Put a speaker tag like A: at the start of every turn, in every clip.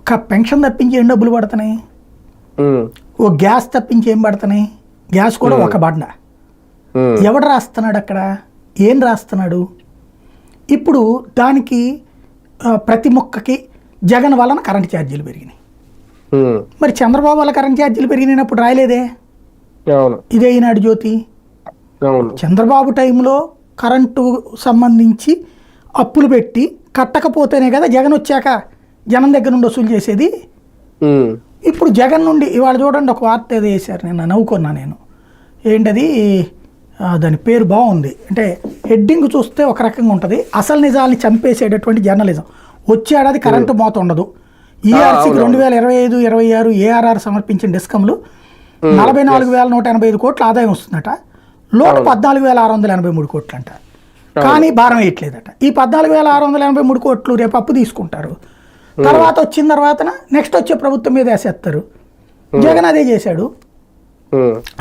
A: ఒక్క పెన్షన్ తప్పించి ఏం డబ్బులు పడుతున్నాయి, ఓ గ్యాస్ తప్పించి ఏం పడుతున్నాయి, గ్యాస్ కూడా ఒక బండ. ఎవడు రాస్తున్నాడు అక్కడ, ఏం రాస్తున్నాడు? ఇప్పుడు దానికి ప్రతి మొక్కకి జగన్ వలన కరెంట్ ఛార్జీలు పెరిగినాయి. మరి చంద్రబాబు వల్ల కరెంట్ ఛార్జీలు పెరిగినప్పుడు రాయలేదే, ఇదే ఈనాడు జ్యోతి. చంద్రబాబు టైంలో కరెంటు సంబంధించి అప్పులు పెట్టి కట్టకపోతేనే కదా జగన్ వచ్చాక జనం దగ్గర నుండి వసూలు చేసేది. ఇప్పుడు జగన్ నుండి ఇవాళ చూడండి ఒక వార్త ఏదో వేశారు, నేను నవ్వుకున్నా. నేను ఏంటది, దాని పేరు బాగుంది, అంటే హెడ్డింగ్ చూస్తే ఒక రకంగా ఉంటుంది, అసలు నిజాలని చంపేసేటటువంటి జర్నలిజం. వచ్చే ఏడాది కరెంటు మోత ఉండదు, ఈఆర్సీకి 2025-26 ఏఆర్ఆర్ సమర్పించిన డిస్కంలు 44,185 కోట్ల ఆదాయం వస్తుందట, లోటు 14,683 కోట్లు అంట. కానీ భారం వేయట్లేదట. ఈ 14,683 కోట్లు రేపు అప్పు తీసుకుంటారు, తర్వాత వచ్చిన తర్వాత నెక్స్ట్ వచ్చే ప్రభుత్వం మీద వేసేస్తారు. జగన్ అదే చేశాడు,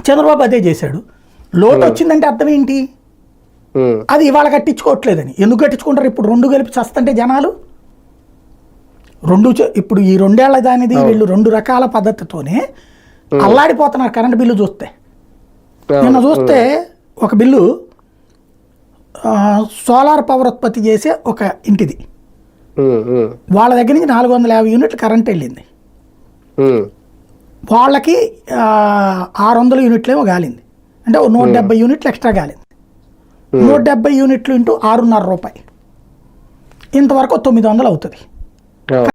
A: చంద్రబాబు అదే చేశాడు. లోటు వచ్చిందంటే అర్థం ఏంటి, అది ఇవాళ కట్టించుకోవట్లేదని. ఎందుకు కట్టించుకుంటారు? ఇప్పుడు రెండు కలిపి చస్తంటే జనాలు ఇప్పుడు ఈ 2 ఏళ్ల దానిది వీళ్ళు 2 రకాల పద్ధతితోనే అల్లాడిపోతున్నారు. కరెంట్ బిల్లు చూస్తే నిన్న చూస్తే ఒక బిల్లు సోలార్ పవర్ ఉత్పత్తి చేసే ఒక ఇంటిది, వాళ్ళ దగ్గర నుంచి 450 యూనిట్లు కరెంట్ వెళ్ళింది, వాళ్ళకి 600 యూనిట్లు ఏమో గాలింది, అంటే 170 యూనిట్లు ఎక్స్ట్రా గాలింది. 170 యూనిట్లు ఇంటూ 6.5 రూపాయలు, ఇంతవరకు 900 అవుతుంది.